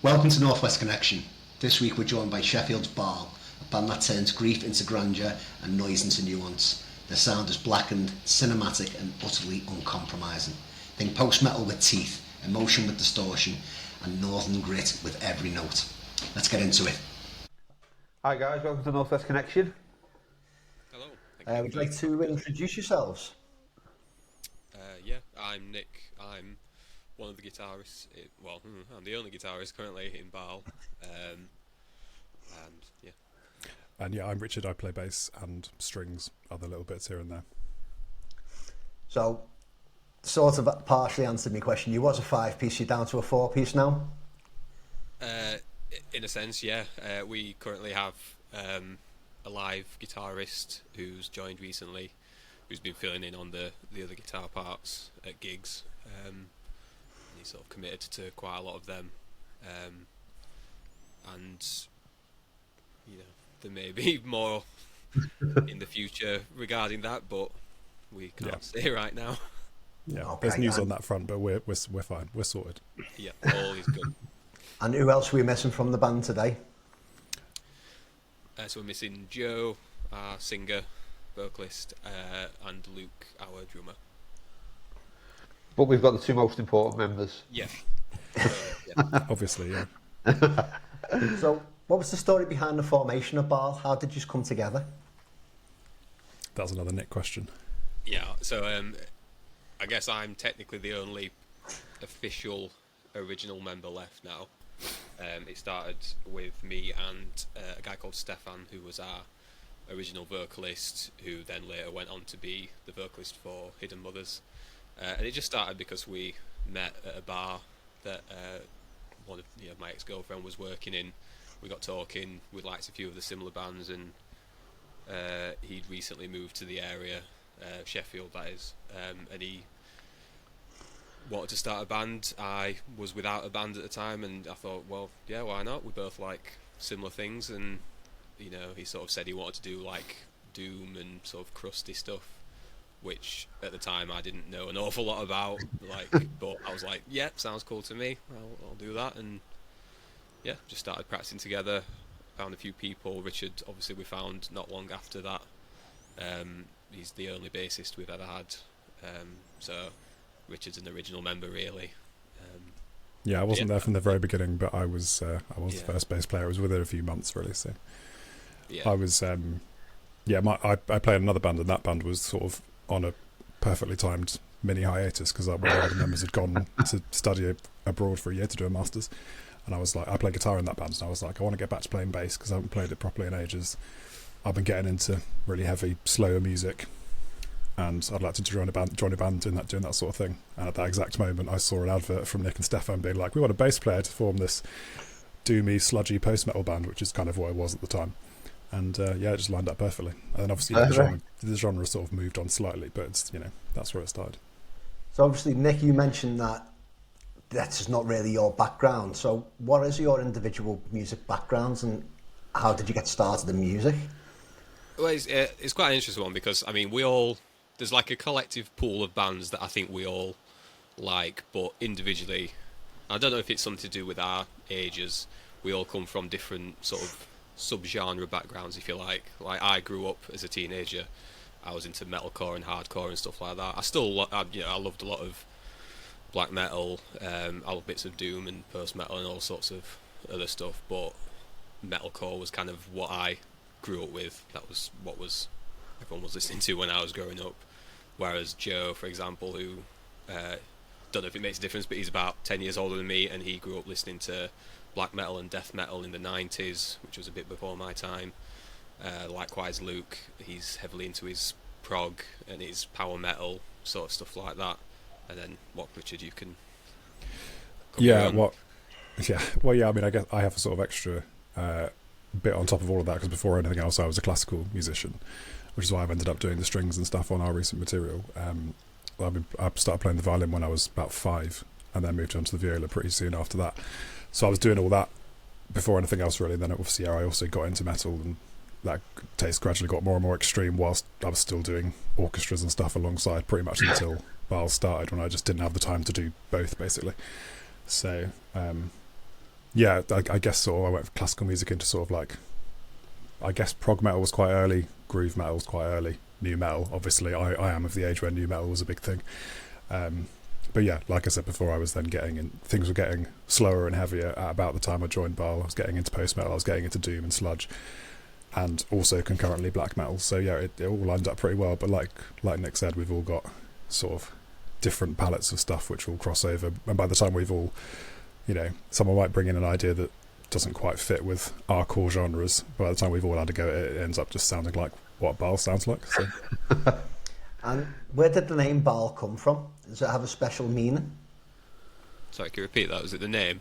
Welcome to Northwest Connection. This week we're joined by Sheffield's Baal, a band that turns grief into grandeur and noise into nuance. Their sound is blackened, cinematic and utterly uncompromising. Think post-metal with teeth, emotion with distortion and northern grit with every note. Let's get into it. Hi guys, welcome to Northwest Connection. Hello. Would you like to introduce yourselves? Yeah, I'm Nick. I'm one of the guitarists. I'm the only guitarist currently in Baal. And yeah. And yeah, I'm Richard. I play bass and strings, other little bits here and there. So, sort of partially answered my question. You was a 5-piece, you're down to a 4-piece now? In a sense, yeah. We currently have a live guitarist who's joined recently, who's been filling in on the other guitar parts at gigs. He's sort of committed to quite a lot of them, and you know there may be more in the future regarding that, but we can't say right now. Yeah, Okay, there's news on that front, but we're fine. We're sorted. Yeah, all is good. And who else are we missing from the band today? So we're missing Joe, our singer, vocalist, and Luke, our drummer. But we've got the two most important members. Yeah. So, yeah. Obviously, yeah. So, what was the story behind the formation of Baal? How did you come together? That's another Nick question. Yeah, so I guess I'm technically the only official original member left now. It started with me and a guy called Stefan, who was our original vocalist, who then later went on to be the vocalist for Hidden Mothers. And it just started because we met at a bar that one of my ex-girlfriend was working in. We got talking, we liked a few of the similar bands, and he'd recently moved to the area, Sheffield that is, and he wanted to start a band. I was without a band at the time, and I thought, well, yeah, why not? We both like similar things, and he sort of said he wanted to do like doom and sort of crusty stuff, which at the time I didn't know an awful lot about, but I was like, yeah, sounds cool to me, I'll do that, and yeah, just started practicing together, found a few people. Richard, obviously, we found not long after that. He's the only bassist we've ever had, so Richard's an original member, really. Yeah, I wasn't there from the very beginning, but I was the first bass player. I was with it a few months, really, so Yeah. I was I played another band, and that band was sort of on a perfectly timed mini hiatus because one of the other members had gone to study abroad for a year to do a master's, and I was like, I play guitar in that band, and I was like, I want to get back to playing bass because I haven't played it properly in ages. I've been getting into really heavy, slower music, and I'd like to join a band doing that sort of thing. And at that exact moment, I saw an advert from Nick and Stefan being like, we want a bass player to form this doomy, sludgy post-metal band, which is kind of what I was at the time. And it just lined up perfectly. And then obviously the genre sort of moved on slightly, but it's that's where it started. So obviously, Nick, you mentioned that that's not really your background. So what is your individual music backgrounds, and how did you get started in music? Well, it's quite an interesting one because, I mean, there's like a collective pool of bands that I think we all like, but individually, I don't know if it's something to do with our ages, we all come from different sort of sub-genre backgrounds, if you like. Like, I grew up as a teenager, I was into metalcore and hardcore and stuff like that. I loved a lot of black metal, I loved bits of doom and post-metal and all sorts of other stuff, but metalcore was kind of what I grew up with. That was what everyone was listening to when I was growing up. Whereas Joe, for example, who don't know if it makes a difference, but he's about 10 years older than me, and he grew up listening to black metal and death metal in the 90s, which was a bit before my time. Likewise, Luke, he's heavily into his prog and his power metal, sort of stuff like that. And then, Richard, you can... I mean, I guess I have a sort of extra bit on top of all of that, because before anything else, I was a classical musician, which is why I've ended up doing the strings and stuff on our recent material. I started playing the violin when I was about 5, and then moved on to the viola pretty soon after that. So I was doing all that before anything else, really. And then obviously I also got into metal, and that taste gradually got more and more extreme whilst I was still doing orchestras and stuff alongside, pretty much until Baal started, when I just didn't have the time to do both, basically. So yeah, I guess sort of I went from classical music into sort of like, I guess prog metal was quite early, groove metal was quite early, new metal. Obviously, I am of the age where new metal was a big thing. But yeah, like I said before, I was then things were getting slower and heavier at about the time I joined Baal. I was getting into post metal, I was getting into doom and sludge, and also concurrently black metal. So yeah, it all lined up pretty well. But like Nick said, we've all got sort of different palettes of stuff which will cross over, and by the time we've all, someone might bring in an idea that doesn't quite fit with our core genres. By the time we've all had a go at it, it ends up just sounding like what Baal sounds like. So. And where did the name Baal come from? Does it have a special meaning? Sorry, can you repeat that? Was it the name?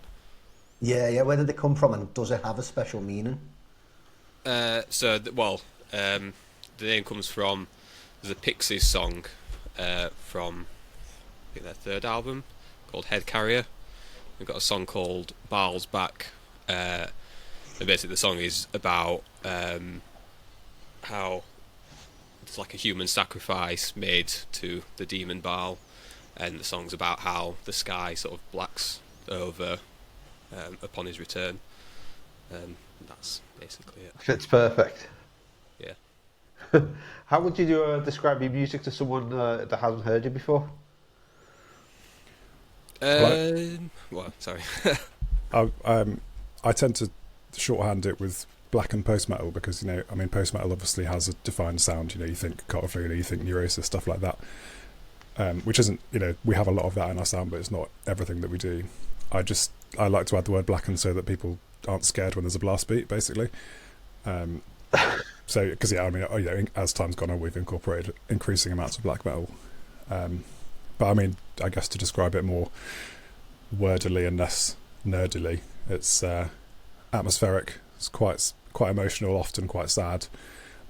Yeah. Where did it come from, and does it have a special meaning? The name comes from the Pixies song from I think their third album called Head Carrier. We've got a song called Baal's Back. And basically the song is about how it's like a human sacrifice made to the demon Baal, and the song's about how the sky sort of blacks over upon his return. That's basically it. Fits perfect. Yeah. How would you describe your music to someone that hasn't heard you before? Well, sorry. I tend to shorthand it with black and post metal because post metal obviously has a defined sound. You think Cotterfield, you think Neurosis, stuff like that, which isn't, we have a lot of that in our sound, but it's not everything that we do. I like to add the word blackened so that people aren't scared when there's a blast beat, basically. So because as time's gone on, we've incorporated increasing amounts of black metal. But I guess to describe it more wordily and less nerdily, it's atmospheric. It's quite emotional, often quite sad,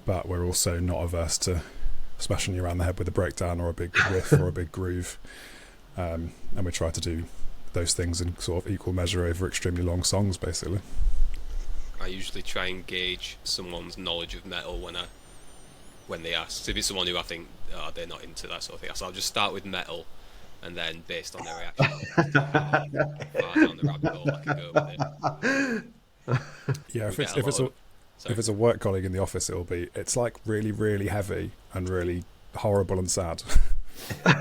but we're also not averse to smashing you around the head with a breakdown or a big riff or a big groove. And we try to do those things in sort of equal measure over extremely long songs, basically. I usually try and gauge someone's knowledge of metal when they ask. So if it's someone who I think they're not into that sort of thing, so I'll just start with metal, and then based on their reaction, how far down the rabbit hole I can go with it. Yeah, if it's a work colleague in the office, it's like really, really heavy and really horrible and sad. Get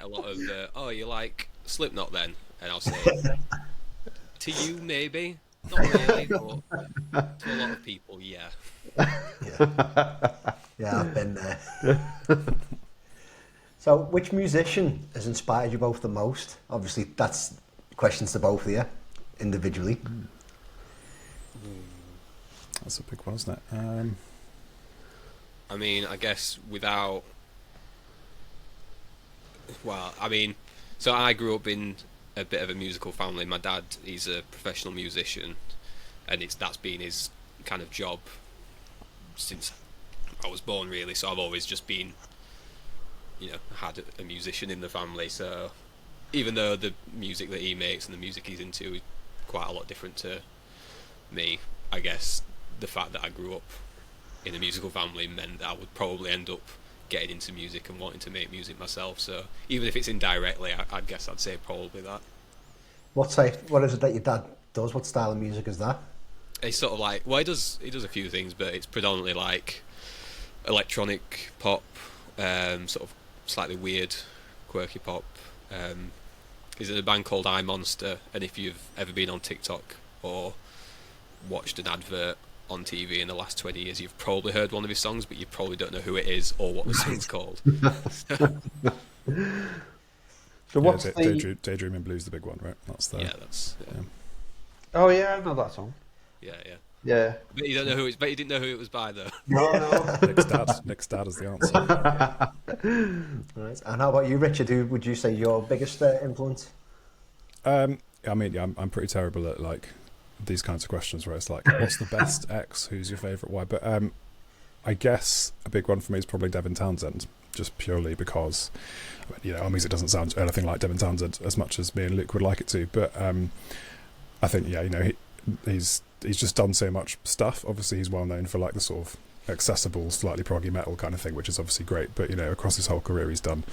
a lot of you like Slipknot then, and I'll say to you maybe, not really, but to a lot of people, yeah. Yeah, I've been there. So, which musician has inspired you both the most? Obviously, that's questions to both of you individually. That's a big one, isn't it? I guess so I grew up in a bit of a musical family. My dad, he's a professional musician, and that's been his kind of job since I was born, really. So I've always just been, had a musician in the family. So even though the music that he makes and the music he's into is quite a lot different to me, I guess the fact that I grew up in a musical family meant that I would probably end up getting into music and wanting to make music myself. So even if it's indirectly, I guess I'd say probably that. What is it that your dad does? What style of music is that? It's sort of like, well, he does a few things, but it's predominantly like electronic pop, sort of slightly weird, quirky pop. He's in a band called I Monster, and if you've ever been on TikTok or watched an advert on TV in the last 20 years, you've probably heard one of his songs, but you probably don't know who it is or what the song's called. So what's Daydreaming Blues, the big one, right? That's the... Yeah, that's... Yeah. Oh yeah, I know that song. Yeah. But you don't know who it's. But you didn't know who it was by, though. No. Nick's dad is the answer. Right. And how about you, Richard? Who would you say your biggest influence? I'm pretty terrible at like these kinds of questions where it's like, what's the best X? Who's your favourite Y? But I guess a big one for me is probably Devin Townsend, just purely because our music doesn't sound anything like Devin Townsend as much as me and Luke would like it to. But I think he's just done so much stuff. Obviously, he's well known for like the sort of accessible, slightly proggy metal kind of thing, which is obviously great. But across his whole career, he's done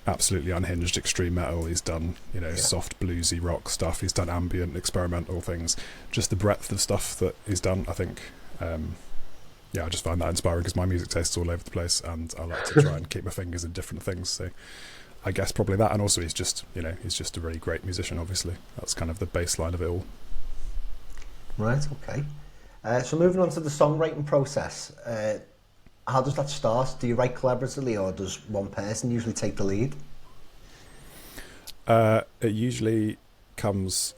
absolutely unhinged extreme metal. He's done, soft bluesy rock stuff. He's done ambient experimental things. Just the breadth of stuff that he's done, I think. I just find that inspiring because my music tastes all over the place, and I like to try and keep my fingers in different things. So I guess probably that, and also he's just a really great musician. Obviously, that's kind of the baseline of it all. Right. Okay. So moving on to the songwriting process. How does that start? Do you write collaboratively, or does one person usually take the lead? It usually comes...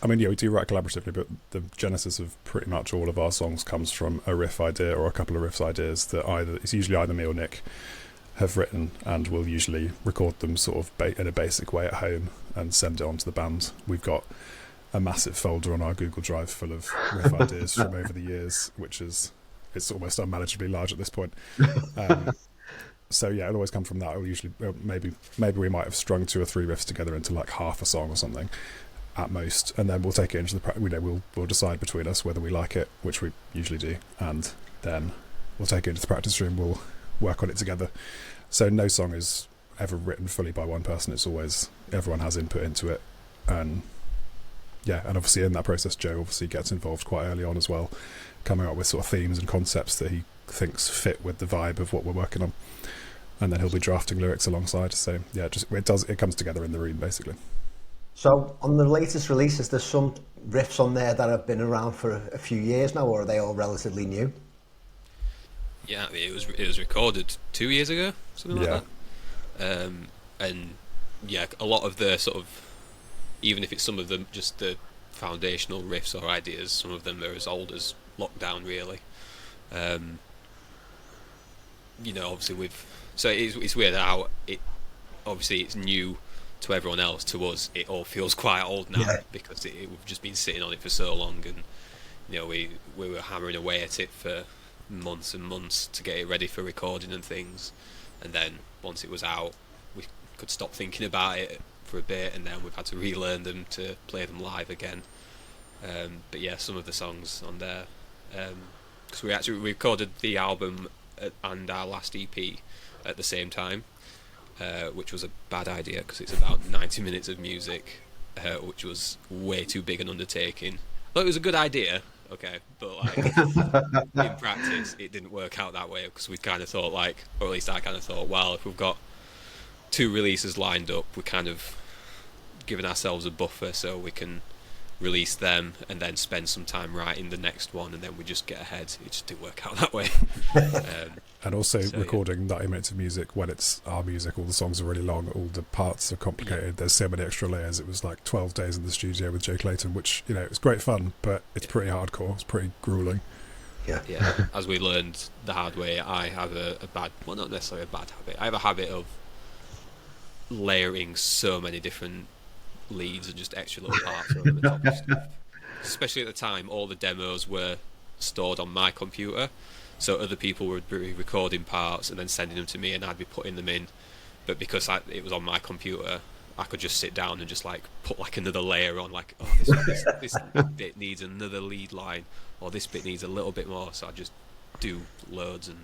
we do write collaboratively, but the genesis of pretty much all of our songs comes from a riff idea or a couple of riffs ideas that it's usually either me or Nick have written, and we'll usually record them sort of in a basic way at home and send it on to the band. We've got a massive folder on our Google Drive full of riff ideas from over the years, it's almost unmanageably large at this point. So yeah, it'll always come from that. It'll usually maybe we might have strung 2 or 3 riffs together into like half a song or something at most, and then we'll take it into the we'll decide between us whether we like it, which we usually do, and then we'll take it into the practice room. We'll work on it together. So no song is ever written fully by one person. It's always everyone has input into it, and obviously in that process, Joe obviously gets involved quite early on as well, coming up with sort of themes and concepts that he thinks fit with the vibe of what we're working on, and then he'll be drafting lyrics alongside. So yeah, it comes together in the room basically. So on the latest releases, there's some riffs on there that have been around for a few years now, or are they all relatively new? Yeah, it was recorded 2 years ago, something like that. And yeah, a lot of the sort of, even if it's some of them just the foundational riffs or ideas, some of them are as old as lockdown, really. Obviously so it's weird how obviously it's new to everyone else. To us, it all feels quite old now because we've just been sitting on it for so long, and we were hammering away at it for months and months to get it ready for recording and things, and then once it was out, we could stop thinking about it for a bit, and then we've had to relearn them to play them live again. But yeah, some of the songs on there, because we actually recorded the album and our last EP at the same time, which was a bad idea because it's about 90 minutes of music, which was way too big an undertaking. But it was a good idea, okay, but like in practice it didn't work out that way, because we kind of thought, like, or at least I kind of thought, well, if we've got 2 releases lined up, we're kind of giving ourselves a buffer so we can release them and then spend some time writing the next one, and then we just get ahead. It just didn't work out that way. And also recording 90 minutes of music when it's our music, all the songs are really long, all the parts are complicated, there's so many extra layers. It was like 12 days in the studio with Joe Clayton, which, it was great fun, but it's pretty hardcore, it's pretty grueling. Yeah. As we learned the hard way, I have a bad, well, not necessarily a bad habit, I have a habit of layering so many different leads and just extra little parts over the top of stuff. Especially at the time, all the demos were stored on my computer, so other people would be recording parts and then sending them to me, and I'd be putting them in. But because it was on my computer, I could just sit down and just like put like another layer on, like, oh, this bit needs another lead line, or this bit needs a little bit more. So I just do loads, and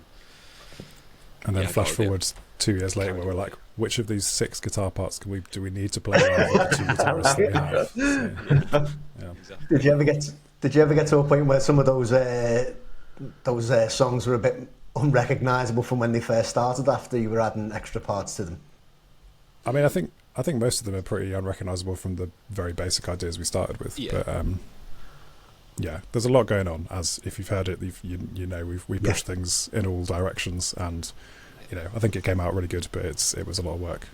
then flash forward 2 years later, where we're like, which of these 6 guitar parts do we need to play live with the 2 guitarists that we have? So, yeah. Exactly. Did you ever get to a point where some of those songs were a bit unrecognisable from when they first started after you were adding extra parts to them? I think most of them are pretty unrecognisable from the very basic ideas we started with. Yeah. But there's a lot going on. As if you've heard it, we push things in all directions, and I think it came out really good, but it was a lot of work.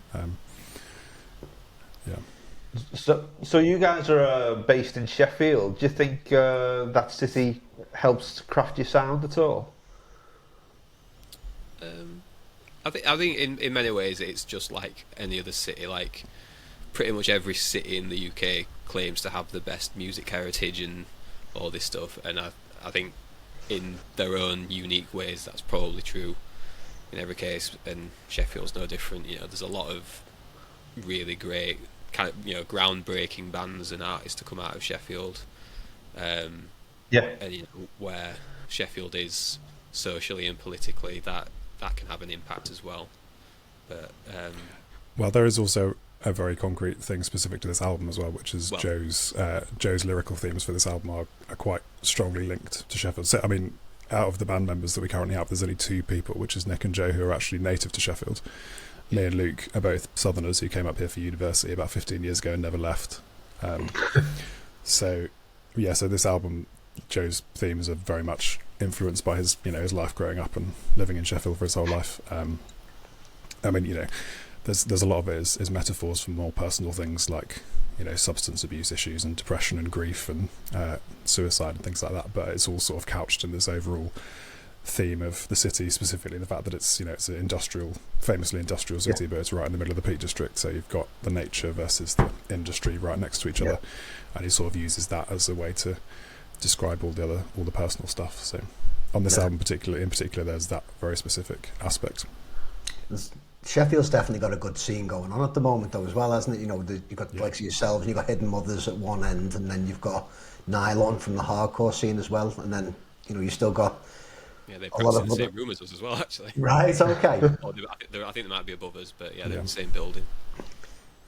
So you guys are based in Sheffield. Do you think that city helps craft your sound at all? I think in many ways it's just like any other city. Like pretty much every city in the UK claims to have the best music heritage and all this stuff, and I think in their own unique ways that's probably true in every case, and Sheffield's no different. There's a lot of really great kind of groundbreaking bands and artists to come out of Sheffield, and where Sheffield is socially and politically, that can have an impact as well. But Well, there is also a very concrete thing specific to this album as well, which is Well- Joe's lyrical themes for this album are quite strongly linked to Sheffield. So, I mean, out of the band members that we currently have, there's only two people, which is Nick and Joe, who are actually native to Sheffield. Me and Luke are both Southerners who came up here for university about 15 years ago and never left. So this album, Joe's themes are very much influenced by his life growing up and living in Sheffield for his whole life. I mean, there's a lot of it is metaphors for more personal things like substance abuse issues and depression and grief and suicide and things like that. But it's all sort of couched in this overall theme of the city, specifically the fact that it's it's an famously industrial city, but it's right in the middle of the Peak District. So you've got the nature versus the industry right next to each other, and he sort of uses that as a way to describe all the personal stuff. So on this album in particular, there's that very specific aspect. Sheffield's definitely got a good scene going on at the moment, though, as well, hasn't it? You've got like yourselves, you've got Hidden Mothers at one end, and then you've got Nylon from the hardcore scene as well, and then you still got they practice in the same room as us as well, actually. Right, okay. I think they might be above us, but they're in the same building.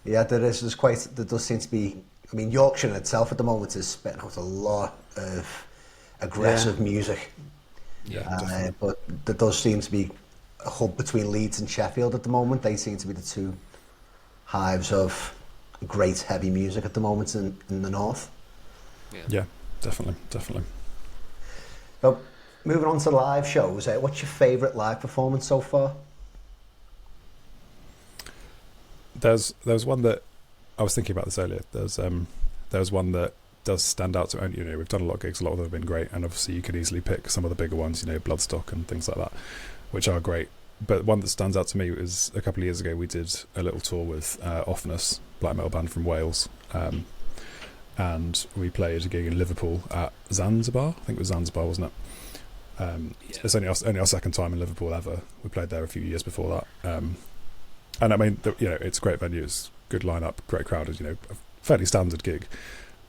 Yeah, there does seem to be. I mean, Yorkshire in itself at the moment is spitting out a lot of aggressive music. Yeah, but there does seem to be a hub between Leeds and Sheffield at the moment. They seem to be the two hives of great heavy music at the moment in the north. Yeah, definitely. So, moving on to live shows, what's your favourite live performance so far? There's one that I was thinking about this earlier. There's one that does stand out to me. We've done a lot of gigs, a lot of them have been great, and obviously you could easily pick some of the bigger ones, Bloodstock and things like that, which are great. But one that stands out to me was a couple of years ago we did a little tour with Offness, black metal band from Wales, and we played a gig in Liverpool at Zanzibar. I think it was Zanzibar, wasn't it? It's only our second time in Liverpool ever. We played there a few years before that, and I mean, it's a great venue, it's good lineup, great crowd, a fairly standard gig,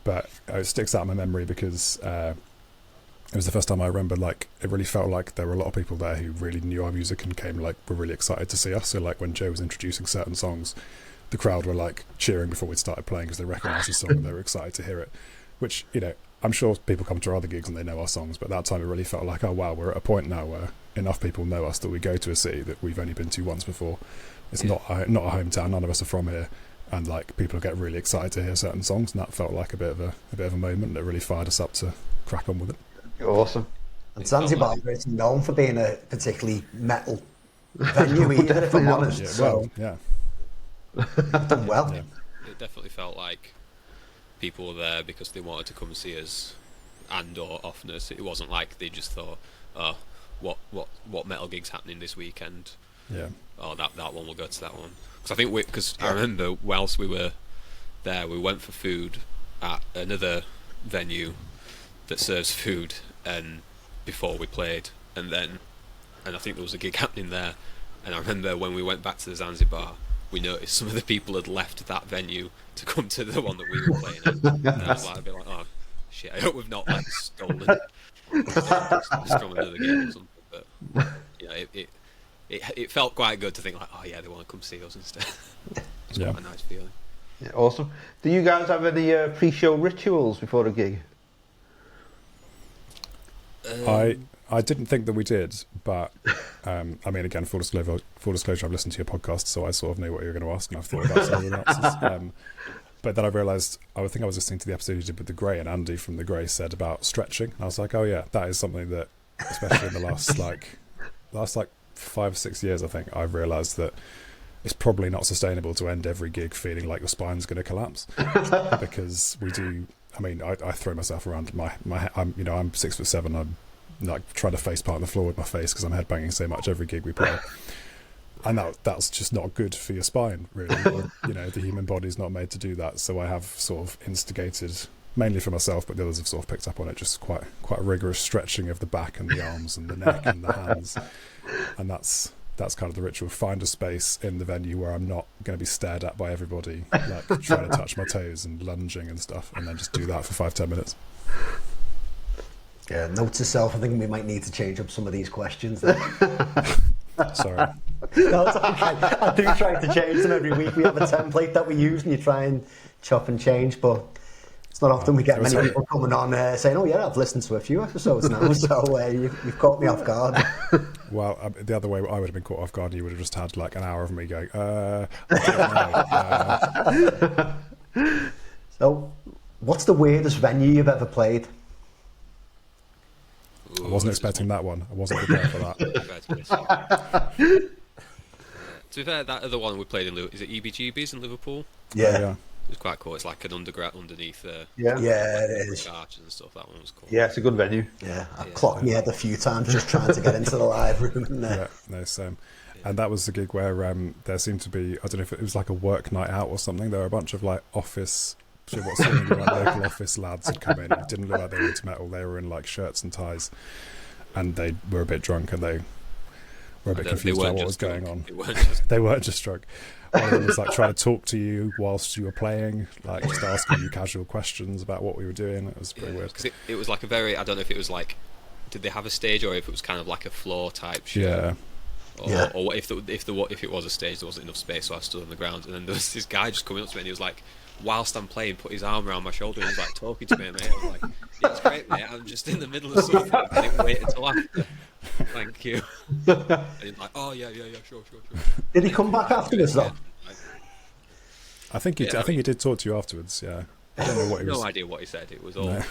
but it sticks out in my memory because it was the first time I remember, it really felt like there were a lot of people there who really knew our music and were really excited to see us. So when Joe was introducing certain songs, the crowd were cheering before we'd started playing because they recognised the song and they were excited to hear it, which I'm sure people come to our other gigs and they know our songs, but that time it really felt like, oh wow, we're at a point now where enough people know us that we go to a city that we've only been to once before. It's not a hometown, none of us are from here, and people get really excited to hear certain songs, and that felt like a bit of a moment that really fired us up to crack on with it. Awesome. And Zanzibar is known for being a particularly metal venue, either, if I'm honest. Done well. Yeah. It definitely felt like people were there because they wanted to come and see us, and/or Offness. It wasn't like they just thought, "Oh, what metal gig's happening this weekend?" Yeah. Oh, that one, we'll go to that one. Because I remember whilst we were there, we went for food at another venue that serves food, and before we played, and I think there was a gig happening there, and I remember when we went back to the Zanzibar, we noticed some of the people had left that venue to come to the one that we were playing in. And I was a bit like, oh shit, I hope we've not stolen another gig or something. But it felt quite good to think oh yeah, they want to come see us instead. It's quite a nice feeling. Yeah, awesome. Do you guys have any pre-show rituals before a gig? I didn't think that we did, but I mean, again, full disclosure, I've listened to your podcast, so I sort of knew what you were going to ask, and I've thought about some of the answers. But then I realised, I think I was listening to the episode you did with The Grey, and Andy from The Grey said about stretching. And I was like, oh yeah, that is something that, especially in the last 5 or 6 years, I think I've realised that it's probably not sustainable to end every gig feeling like your spine's going to collapse, because we do. I mean, I throw myself around. I'm 6'7". I'm trying to face plant the floor with my face because I'm headbanging so much every gig we play, and that's just not good for your spine, really. The human body's not made to do that. So I have sort of instigated, mainly for myself, but the others have sort of picked up on it, just quite rigorous stretching of the back and the arms and the neck and the hands, and that's kind of the ritual. Find a space in the venue where I'm not going to be stared at by everybody, trying to touch my toes and lunging and stuff, and then just do that for 5-10 minutes. Yeah, note to self, I think we might need to change up some of these questions then. Sorry. No, it's okay. I do try to change them every week. We have a template that we use, and you try and chop and change, but it's not often we get many people coming on saying, "Oh yeah, I've listened to a few episodes now." So you've caught me off guard. Well, the other way, I would have been caught off guard, and you would have just had like an hour of me going, I don't know. So, what's the weirdest venue you've ever played? I wasn't expecting that one. I wasn't prepared for that. To be fair, that other one we played in is it EBGB's in Liverpool? Yeah. It was quite cool. It's like an underground underneath Yeah, it is. arches and stuff. That one was cool. Yeah, it's a good venue. Yeah, I've clocked my head a few times just trying to get into the live room. And, Yeah, no, same. And that was the gig where there seemed to be, I don't know if it was like a work night out or something. There were a bunch of like office, what seemingly like local office lads had come in. It didn't look like they were into metal. They were in like shirts and ties, and they were a bit drunk, and they were a bit confused about what was going on. They weren't just drunk. One of them was like trying to talk to you whilst you were playing, like just asking you casual questions about what we were doing. It was pretty weird. Because it was like a very, I don't know if it was like, did they have a stage or if it was kind of like a floor type show? Yeah. Or if it was a stage, there wasn't enough space, so I stood on the ground, and then there was this guy just coming up to me, and he was like, whilst I'm playing, put his arm around my shoulder, and he was like talking to me, and I was like, yeah, it's great, mate, I'm just in the middle of something, I didn't wait until after. Thank you. And he's like, oh yeah, sure. did he come back afterwards though? I think he did talk to you afterwards. Yeah, I don't know what he was. No idea what he said. It was all, No.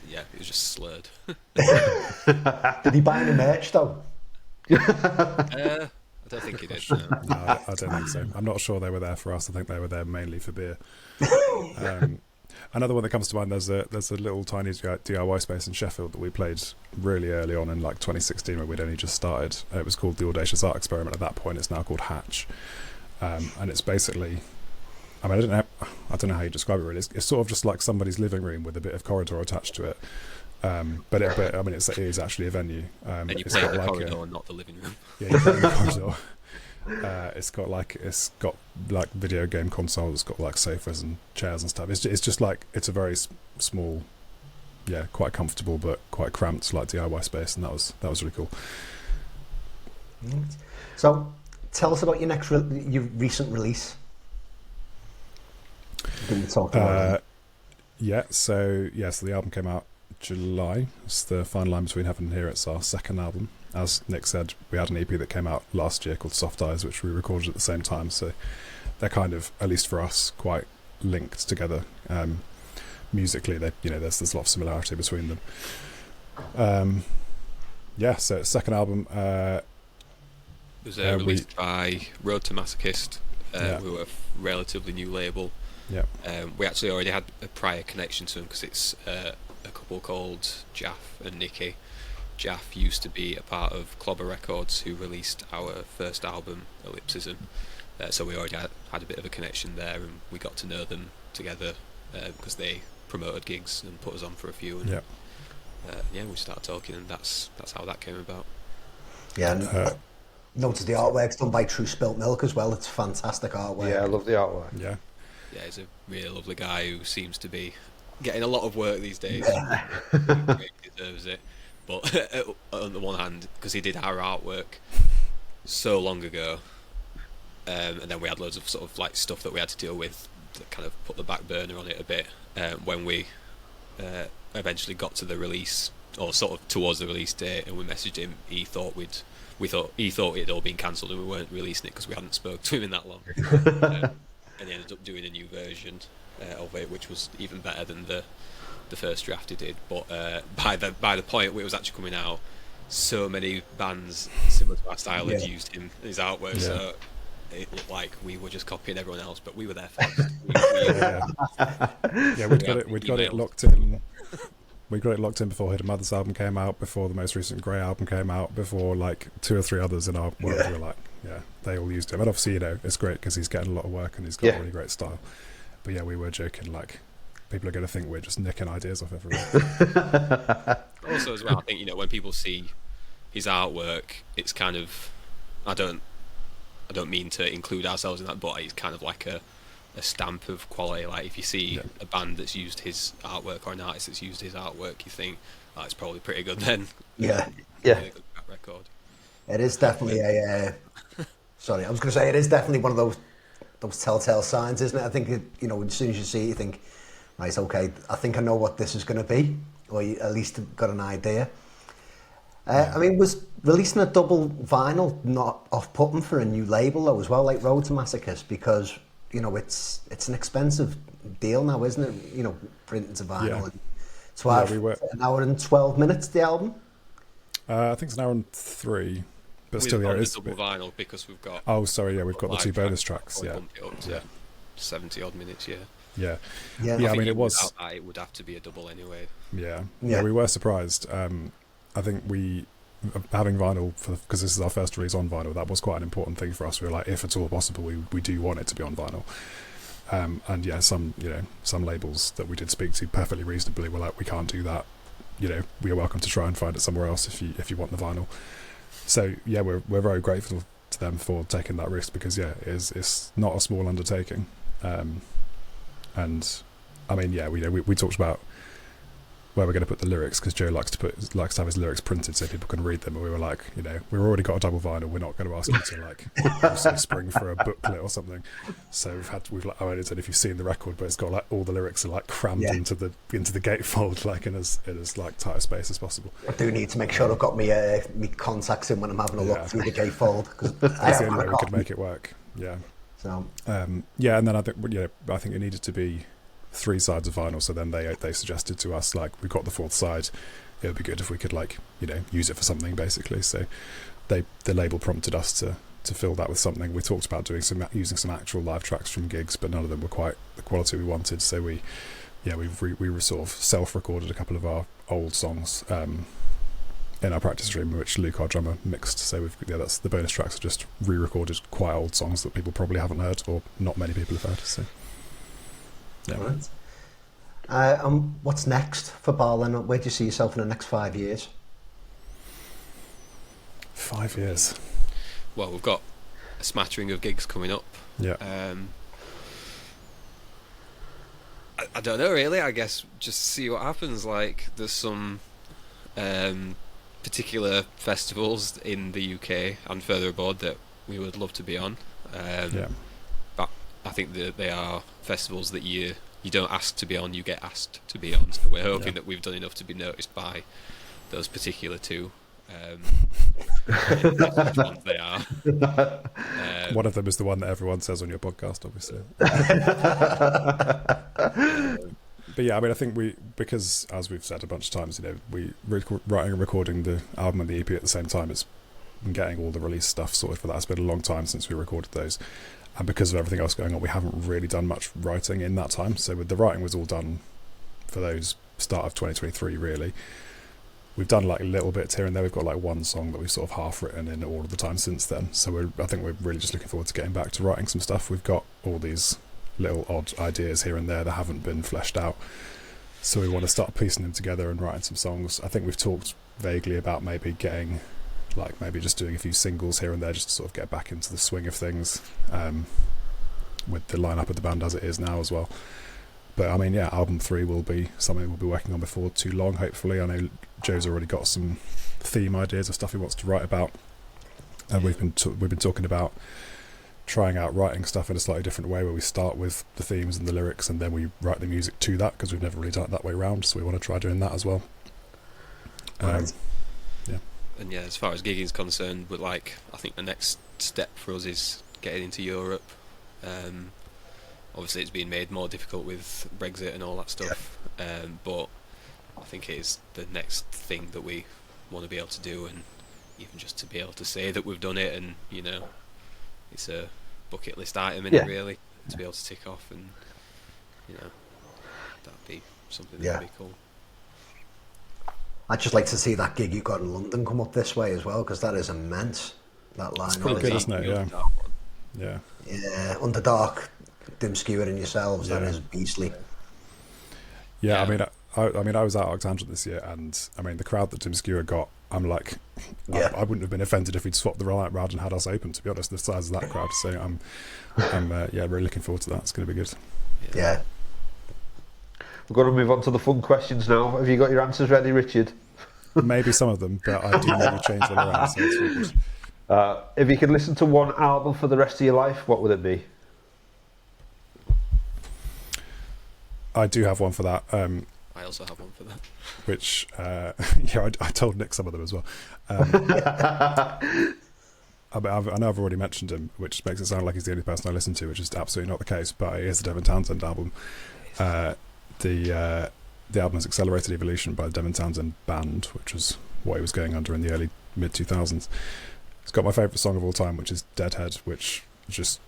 yeah, it was just slurred. Did he buy any merch though? I don't think he did. No. No, I don't think so. I'm not sure they were there for us. I think they were there mainly for beer. Another one that comes to mind, there's a little tiny DIY space in Sheffield that we played really early on in like 2016 when we'd only just started. It was called the Audacious Art Experiment at that point. It's now called Hatch. And it's basically, I mean, I don't know how you describe it really. It's sort of just like somebody's living room with a bit of corridor attached to it. But I mean, it is actually a venue. And you it's play got in the like corridor, not the living room. Yeah, you play in the corridor. It's got like video game consoles. It's got like sofas and chairs and stuff. It's just like, it's a very small, yeah, quite comfortable but quite cramped like DIY space, and that was really cool. So, tell us about your recent release. Didn't talk about it. So the album came out July. It's the fine line between heaven and here. It's our second album. As Nick said, we had an EP that came out last year called Soft Eyes, which we recorded at the same time. So they're kind of, at least for us, quite linked together. Musically, there's a lot of similarity between them. So it's second album. It was released by Road to Masochist, who were a relatively new label. Yeah. We actually already had a prior connection to them because it's a couple called Jaff and Nikki. Jaff used to be a part of Clobber Records, who released our first album, Ellipsism. So we already had a bit of a connection there, and we got to know them together because they promoted gigs and put us on for a few. And, we started talking, and that's how that came about. Yeah, and noticed the artwork's done by True Spilt Milk as well. It's fantastic artwork. Yeah, I love the artwork. Yeah, he's a really lovely guy who seems to be getting a lot of work these days. Yeah. He deserves it. But on the one hand, because he did our artwork so long ago, and then we had loads of sort of like stuff that we had to deal with that kind of put the back burner on it a bit. When we eventually got to the release, or sort of towards the release date, and we messaged him, he thought it had all been cancelled and we weren't releasing it because we hadn't spoke to him in that long. And he ended up doing a new version of it, which was even better than the first draft he did. But by the point where it was actually coming out, so many bands similar to our style had used him his artwork, so it looked like we were just copying everyone else, but we were there first. We'd got it locked in. We got it locked in before Hidden Mother's album came out, before the most recent Grey album came out, before like 2 or 3 others in our world. We were like, they all used him, and obviously it's great because he's getting a lot of work and he's got really great style. But we were joking, like, people are going to think we're just nicking ideas off everyone. Also, as well, I think when people see his artwork, it's kind of, I don't mean to include ourselves in that, but it's kind of like a stamp of quality. Like if you see a band that's used his artwork or an artist that's used his artwork, you think it's probably pretty good then. Yeah. Really good track record. It is definitely a Sorry, I was going to say it is definitely one of those telltale signs, isn't it? I think as soon as you see it, you think, right, okay, I think I know what this is going to be, or you at least got an idea. I mean, was releasing a double vinyl not off-putting for a new label though as well, like Road to Masochist, because it's an expensive deal now, isn't it? Printing to vinyl. Yeah. And so an hour and 12 minutes the album. I think it's an hour and 3, but still, on it is double vinyl because we've got. Oh, sorry, yeah, we've got the 2 bonus tracks. tracks. Yeah, Bumped it up to 70 odd minutes. Yeah. I mean, it was. Without that, it would have to be a double anyway. Yeah, we were surprised. I think having vinyl because this is our first release on vinyl. That was quite an important thing for us. We were like, if at all possible, we do want it to be on vinyl. And yeah, some labels that we did speak to perfectly reasonably were like, we can't do that. We are welcome to try and find it somewhere else if you want the vinyl. So yeah, we're very grateful to them for taking that risk because it's not a small undertaking. And I mean, we talked about where we're going to put the lyrics because Joe likes to have his lyrics printed so people can read them. And we were like, we've already got a double vinyl. We're not going to ask you to also spring for a booklet or something. So we've I don't know if you've seen the record, but it's got like all the lyrics are like crammed into the gatefold like in as like tight a space as possible. I do need to make sure I've got me contacts in when I'm having a look through the gatefold because that's the only way we could make it work. Yeah. So and then I think it needed to be 3 sides of vinyl, so then they suggested to us, like, we've got the 4th side, it would be good if we could use it for something basically. So the label prompted us to fill that with something. We talked about using some actual live tracks from gigs, but none of them were quite the quality we wanted, so we were sort of self-recorded a couple of our old songs in our practice room, which Luke, our drummer, mixed. So that's the bonus tracks are just re-recorded quite old songs that people probably haven't heard or not many people have heard. So yeah. Right. What's next for Barlin? Where do you see yourself in the next 5 years? 5 years. Well, we've got a smattering of gigs coming up. Yeah. I don't know really. I guess just see what happens. Like, there's some particular festivals in the UK and further abroad that we would love to be on. But I think that they are festivals that you don't ask to be on, you get asked to be on. So we're hoping that we've done enough to be noticed by those particular 2. Which ones they are. One of them is the one that everyone says on your podcast, obviously. But yeah, I mean, I think because as we've said a bunch of times, we writing and recording the album and the EP at the same time. It's been getting all the release stuff sorted for that. It's been a long time since we recorded those. And because of everything else going on, we haven't really done much writing in that time. So the writing was all done for those start of 2023, really. We've done like little bits here and there. We've got like one song that we've sort of half written in all of the time since then. So I think we're really just looking forward to getting back to writing some stuff. We've got all these little odd ideas here and there that haven't been fleshed out. So we want to start piecing them together and writing some songs. I think we've talked vaguely about maybe just doing a few singles here and there just to sort of get back into the swing of things with the lineup of the band as it is now as well. But I mean, album 3 will be something we'll be working on before too long, hopefully. I know Joe's already got some theme ideas of stuff he wants to write about, and we've been talking about trying out writing stuff in a slightly different way, where we start with the themes and the lyrics and then we write the music to that, because we've never really done it that way around, so we want to try doing that as well. Right. And yeah, as far as gigging is concerned, I think the next step for us is getting into Europe. Obviously it's been made more difficult with Brexit and all that stuff, but I think it is the next thing that we want to be able to do, and even just to be able to say that we've done it, and it's a bucket list item in it, really, to be able to tick off, and that'd be something that'd be cool. I'd just like to see that gig you got in London come up this way as well, because that is immense. That line, it's pretty good, isn't it? Yeah. Underdark, Dim Skewer and yourselves. That is beastly. Yeah, I mean, I was at Arctangent this year, and I mean, the crowd that Dim Skewer got, I'm like, I wouldn't have been offended if he'd swapped the round and had us open. To be honest, the size of that crowd. So I'm really looking forward to that. It's going to be good. Yeah. We're going to move on to the fun questions now. Have you got your answers ready, Richard? Maybe some of them, but I do maybe change them around. So it's really good. If you could listen to one album for the rest of your life, what would it be? I do have one for that. I also have one for that. Which I told Nick some of them as well. I know I've already mentioned him, which makes it sound like he's the only person I listen to, which is absolutely not the case. But it is the Devin Townsend album. The album is Accelerated Evolution by the Devin Townsend Band, which was what he was going under in the early mid 2000s. It's got my favourite song of all time, which is Deadhead, which is just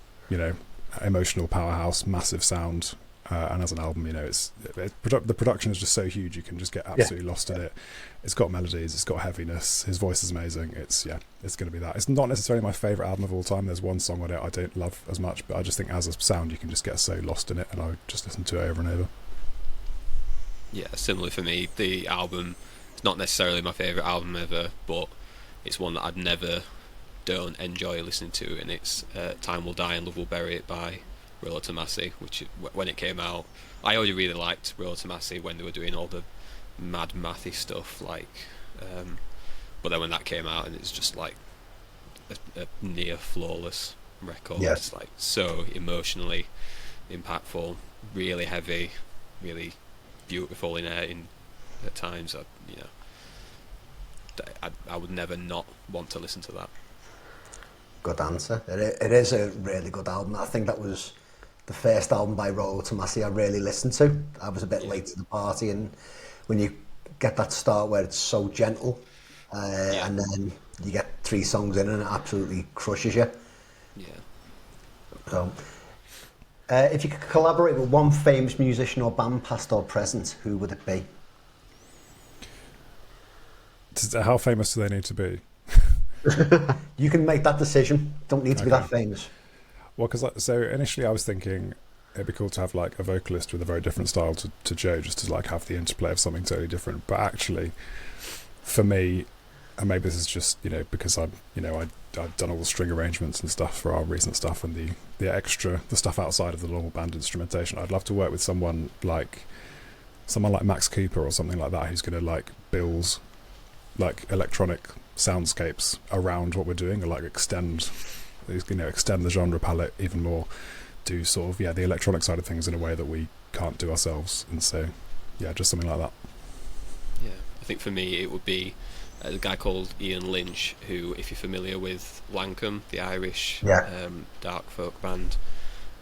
emotional powerhouse, massive sound. And as an album, the production is just so huge, you can just get absolutely lost in it. It's got melodies, it's got heaviness, his voice is amazing. It's going to be that. It's not necessarily my favourite album of all time. There's one song on it I don't love as much, but I just think as a sound you can just get so lost in it, and I would just listen to it over and over. Yeah, similarly for me, the album is not necessarily my favourite album ever, but it's one that don't enjoy listening to, and it's Time Will Die and Love Will Bury It by Rolo Tomasi, which when it came out, I already really liked Rolo Tomasi when they were doing all the mad mathy stuff, but then when that came out, and it's just like a near flawless record. Yeah. It's like so emotionally impactful, really heavy, really beautiful in at times. I would never not want to listen to that. Good answer. It is a really good album. I think that was the first album by Rolo Tomasi I really listened to. I was a bit late to the party, and when you get that start where it's so gentle, and then you get 3 songs in and it absolutely crushes you. Yeah. So, if you could collaborate with one famous musician or band, past or present, who would it be? How famous do they need to be? You can make that decision. Don't need to be that famous. Well, so initially I was thinking it'd be cool to have like a vocalist with a very different style to Joe, just to like have the interplay of something totally different. But actually, for me, and maybe this is just because I've done all the string arrangements and stuff for our recent stuff, and the stuff outside of the normal band instrumentation. I'd love to work with someone like Max Cooper or something like that, who's going to like build like electronic soundscapes around what we're doing, or like extend the genre palette even more, do sort of the electronic side of things in a way that we can't do ourselves. And so just something like that. I think for me it would be a guy called Ian Lynch, who, if you're familiar with Lancome, the Irish dark folk band,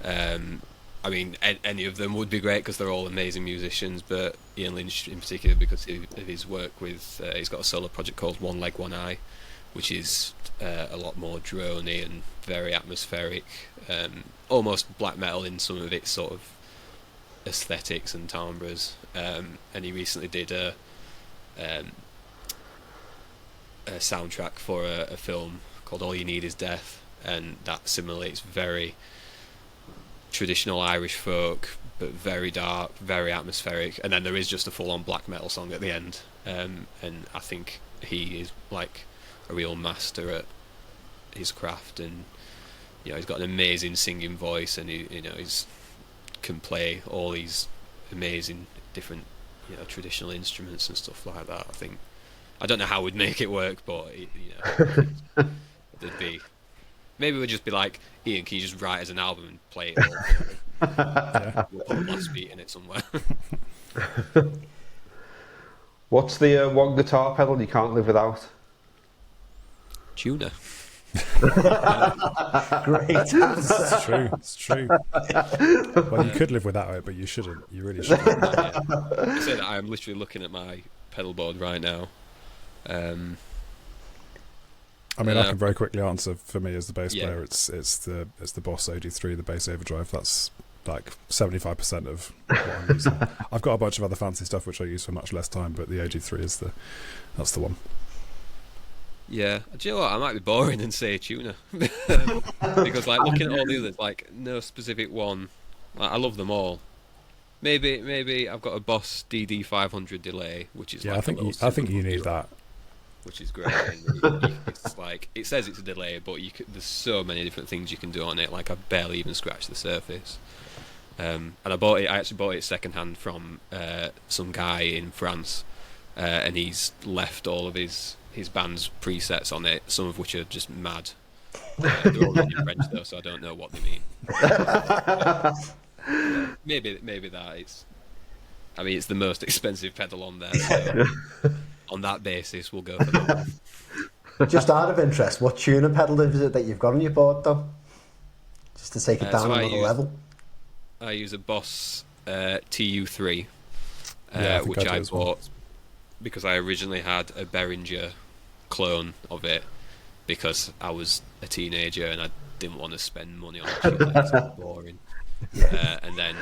I mean any of them would be great because they're all amazing musicians, but Ian Lynch in particular because of his work with he's got a solo project called One Leg One Eye, which is a lot more droney and very atmospheric, almost black metal in some of its sort of aesthetics and timbres, and he recently did a soundtrack for a film called All You Need Is Death, and that simulates very traditional Irish folk, but very dark, very atmospheric, and then there is just a full-on black metal song at the end, and I think he is like a real master at his craft, and he's got an amazing singing voice, and he's can play all these amazing different traditional instruments and stuff like that. I don't know how we'd make it work, but there'd be, maybe we'd just be like, Ian, can you just write as an album and play it all? We'll put a blast beat in it somewhere. What's the one guitar pedal you can't live without? Tuner. Great answer. It's true. Well, you could live without it, but you shouldn't. You really shouldn't. I say that I am literally looking at my pedal board right now. I mean, I can very quickly answer. For me, as the bass player, it's the Boss OD3, the bass overdrive. That's like 75% of what I'm using. I've got a bunch of other fancy stuff which I use for much less time, but the OD3 that's the one. Yeah, do you know what? I might be boring and say a tuner because like looking at all the others, like no specific one. Like, I love them all. Maybe I've got a Boss DD500 delay, which is I think you need that, which is great. It's like it says it's a delay, but there's so many different things you can do on it. Like I've barely even scratched the surface. And I actually bought it secondhand from some guy in France, and he's left all of his his band's presets on it, some of which are just mad. They're all in French though, so I don't know what they mean. Maybe that it's. I mean, it's the most expensive pedal on there, so on that basis, we'll go for that. Just out of interest, what tuner pedal is it that you've got on your board, though? Just to take it down another level. I use a Boss TU3, which I bought well, because I originally had a Behringer clone of it because I was a teenager and I didn't want to spend money on a tuner. It's boring. And then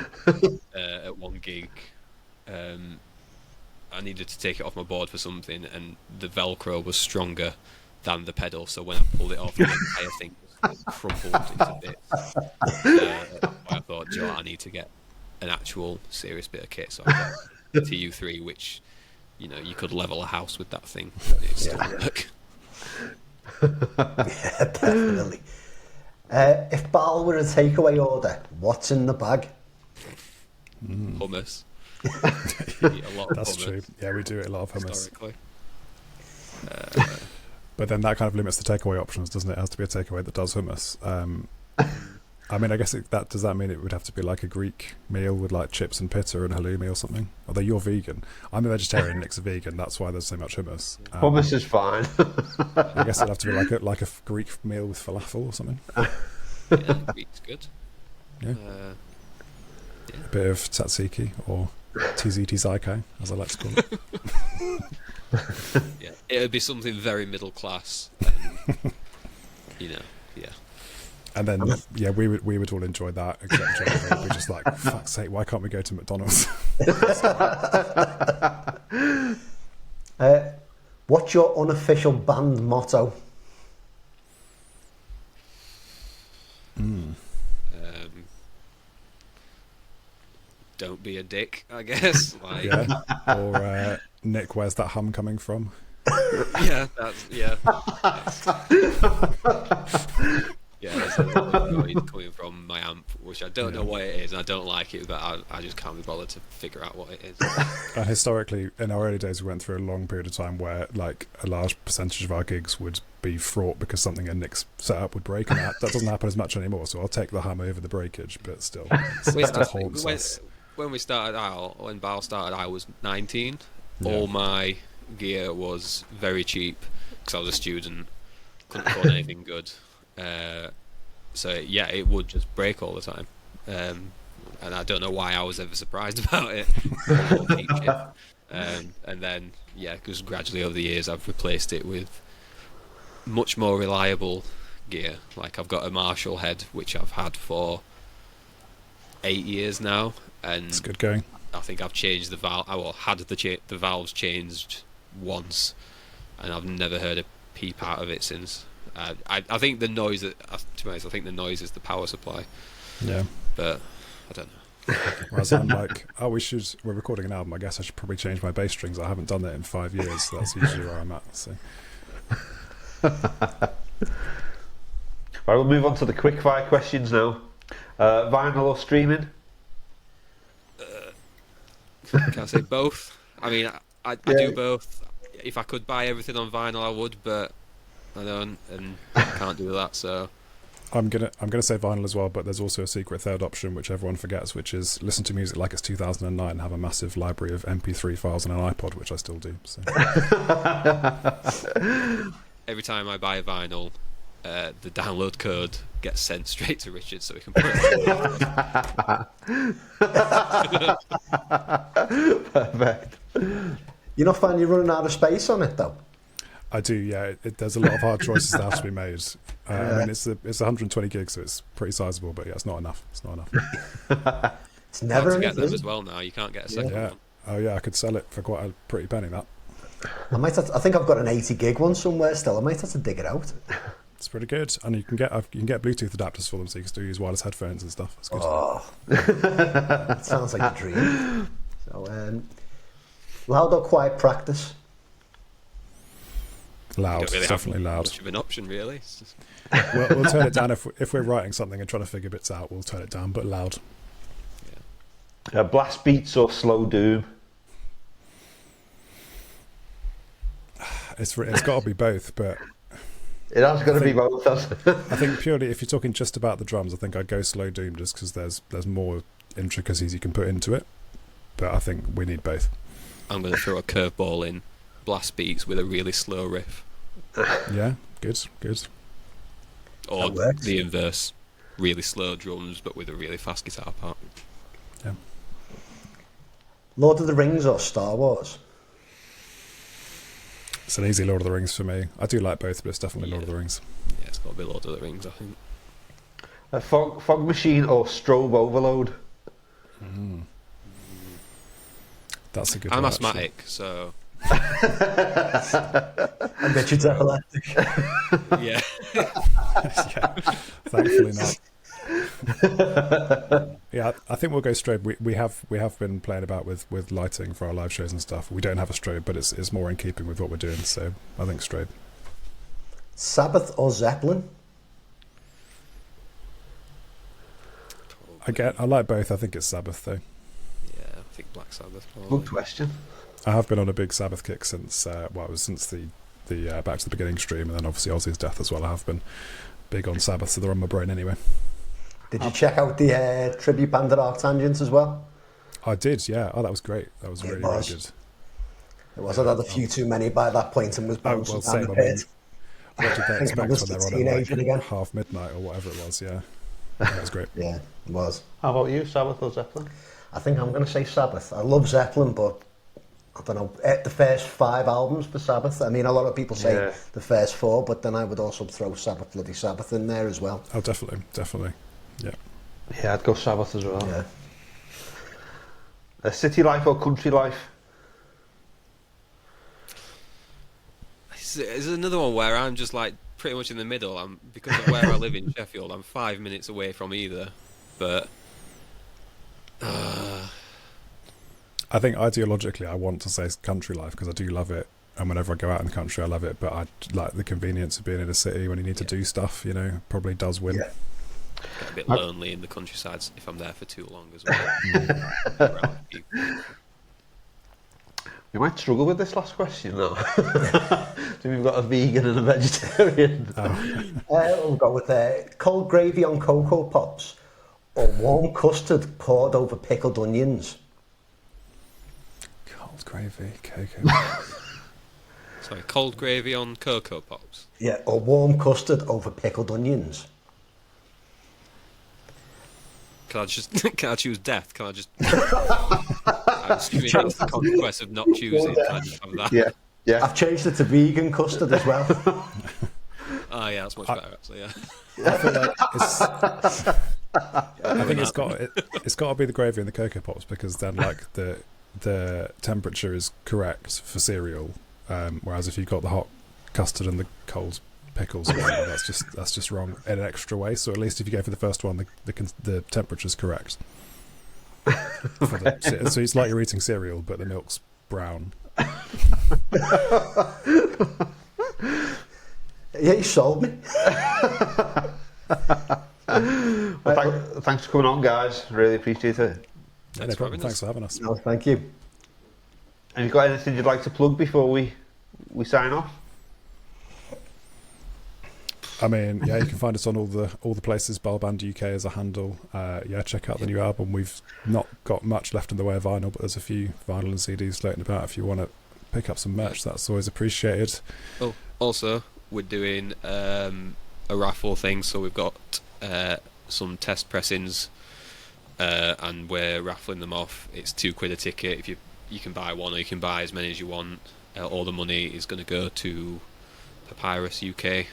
at one gig, I needed to take it off my board for something, and the Velcro was stronger than the pedal, so when I pulled it off, the entire thing was crumpled into bits. I thought, Joe, I need to get an actual serious bit of kit, so I got the TU3, which, you know, you could level a house with that thing, and it'd still work. Yeah, definitely. If Bal were a takeaway order, what's in the bag? Hummus. Eat a lot of That's hummus, true. Yeah, we do eat a lot of hummus. historically. But then that kind of limits the takeaway options, doesn't it? It has to be a takeaway that does hummus. I mean, I guess does that mean it would have to be like a Greek meal with like chips and pita and halloumi or something? Although you're vegan. I'm a vegetarian, Nick's a vegan. That's why there's so much hummus. Hummus is fine. I guess it'd have to be like a Greek meal with falafel or something. Yeah, Greek's good. Yeah. A bit of tzatziki or tzatziki, as I like to call it. Yeah, it would be something very middle class. You know, yeah. And then, yeah, we would all enjoy that, except Joe. We're just like, fuck's sake, why can't we go to McDonald's? What's your unofficial band motto? Don't be a dick, I guess. Like, Yeah. Or Nick, where's that hum coming from? yeah, that's yeah. Yeah, there's a lot of noise coming from my amp, which I don't know what it is, and I don't like it, but I just can't be bothered to figure out what it is. And historically, in our early days, we went through a long period of time where, like, a large percentage of our gigs would be fraught because something in Nick's setup would break, and that doesn't happen as much anymore. So I'll take the hum over the breakage, but still, it still haunts us. When we started out, when Bal started, I was 19. Yeah. All my gear was very cheap because I was a student, couldn't afford anything good. So yeah, it would just break all the time, and I don't know why I was ever surprised about it. And then yeah, because gradually over the years I've replaced it with much more reliable gear. Like I've got a Marshall head which I've had for 8 years now, and it's good going. I think I've changed the valve. I had the valves changed once, and I've never heard a peep out of it since. I think the noise, to be honest, I think the noise is the power supply. Yeah. But I don't know. Whereas I'm like, we're recording an album, I guess I should probably change my bass strings. I haven't done that in 5 years, so that's usually where I'm at. So. Right, we'll move on to the quickfire questions now. Vinyl or streaming? Can I say both? I mean, I do both. If I could buy everything on vinyl, I would, but I don't, and I can't do that. So I'm gonna say vinyl as well, but there's also a secret third option which everyone forgets, which is listen to music like it's 2009 and have a massive library of MP3 files on an iPod, which I still do. So. Every time I buy a vinyl, the download code gets sent straight to Richard, so he can put it on. Perfect. You're not finding you're running out of space on it though? I do, yeah. There's a lot of hard choices that have to be made. I mean, it's 120 gigs, so it's pretty sizable, but yeah, it's not enough. It's not enough. It's never enough. Get them as well now. You can't get a second one. Oh yeah, I could sell it for quite a pretty penny. That. I think I've got an 80 gig one somewhere still. I might have to dig it out. It's pretty good, and you can get Bluetooth adapters for them, so you can still use wireless headphones and stuff. It's good. Oh, that sounds like a dream. So, loud or quiet practice? Loud, really definitely loud. Much of an option, really. We'll turn it down if we're writing something and trying to figure bits out. We'll turn it down, but loud. Yeah. Blast beats or slow doom? It's got to be both, but It has got to be both. I think purely if you're talking just about the drums, I think I'd go slow doom just because there's more intricacies you can put into it. But I think we need both. I'm going to throw a curveball in. Blast beats with a really slow riff. Yeah, good. Or the inverse. Really slow drums, but with a really fast guitar part. Yeah. Lord of the Rings or Star Wars? It's an easy Lord of the Rings for me. I do like both, but it's definitely Lord of the Rings. Yeah, it's got to be Lord of the Rings, I think. A fog machine or strobe overload? That's a good I'm one, asthmatic, so... I bet you epileptic. Yeah. yeah, thankfully not. Yeah, I think we'll go strobe. We have been playing about with lighting for our live shows and stuff. We don't have a strobe, but it's more in keeping with what we're doing. So I think strobe. Sabbath or Zeppelin? I like both. I think it's Sabbath though. Yeah, I think Black Sabbath. Good question. I have been on a big Sabbath kick since it was since the Back to the Beginning stream, and then obviously Ozzy's death as well. I have been big on Sabbath, so they're on my brain anyway. Did you check out the tribute band at Arctangent as well? I did, yeah. Oh, that was great. That was really good. It was. I'd had a few too many by that point and was bouncing down the pit. What did they I think I expect was when a they were on teenager at again. half midnight or whatever it was? Yeah, that was great. Yeah, it was. How about you, Sabbath or Zeppelin? I think I'm going to say Sabbath. I love Zeppelin, but I don't know, the first 5 albums for Sabbath. I mean, a lot of people say the first 4, but then I would also throw Bloody Sabbath in there as well. Oh, definitely. Yeah. Yeah, I'd go Sabbath as well. Yeah. City life or country life? It's another one where I'm just like pretty much in the middle. Because of where I live in Sheffield, I'm 5 minutes away from either. But I think ideologically I want to say country life because I do love it, and whenever I go out in the country I love it, but I like the convenience of being in a city when you need to do stuff, probably does win. Yeah. get a bit lonely in the countryside if I'm there for too long as well. We might struggle with this last question though. So we've got a vegan and a vegetarian. We'll go with cold gravy on Cocoa Pops or warm custard poured over pickled onions. Cold gravy, cocoa. Sorry, cold gravy on Cocoa Pops. Yeah, or warm custard over pickled onions. Can I choose death? Can I just... I'm assuming that's the consequence of not choosing. Can I just have that? Yeah. I've changed it to vegan custard as well. Oh yeah, that's much better actually. Yeah. I feel like I think it's got to be the gravy and the Cocoa Pops because then like the temperature is correct for cereal, whereas if you've got the hot custard and the cold pickles, that's just wrong in an extra way. So at least if you go for the first one, the temperature's correct. So it's like you're eating cereal, but the milk's brown. Yeah, you sold me. Well, thanks for coming on, guys. Really appreciate it. No problem. Thanks for having us. No, thank you. And you got anything you'd like to plug before we sign off? I mean, yeah, you can find us on all the places. Bellband UK as a handle. Check out the new album. We've not got much left in the way of vinyl, but there's a few vinyl and CDs floating about. If you want to pick up some merch, that's always appreciated. Oh, also, we're doing a raffle thing, so we've got some test pressings, and we're raffling them off. It's £2 a ticket. If you can buy one, or you can buy as many as you want. All the money is going to go to Powerhouse UK.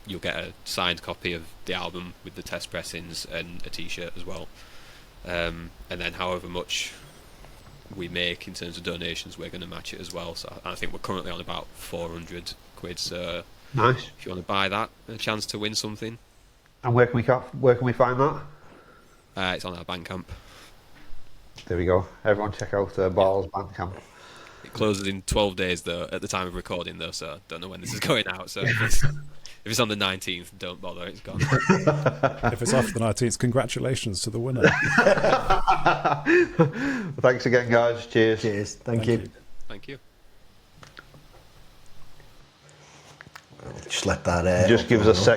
You'll get a signed copy of the album with the test pressings and a t-shirt as well, and then however much we make in terms of donations, we're going to match it as well. So I think we're currently on about £400, so Nice. if you want to buy that, a chance to win something. And where can we find that? It's on our Bandcamp. There we go. Everyone check out Ball's Bandcamp. It closes in 12 days though, at the time of recording though, so I don't know when this is going out. So if it's on the 19th, don't bother, it's gone. If it's after the 19th, congratulations to the winner. Thanks again, guys. Cheers. Cheers. Thank you. Thank you. Just let that. Just give us a sec.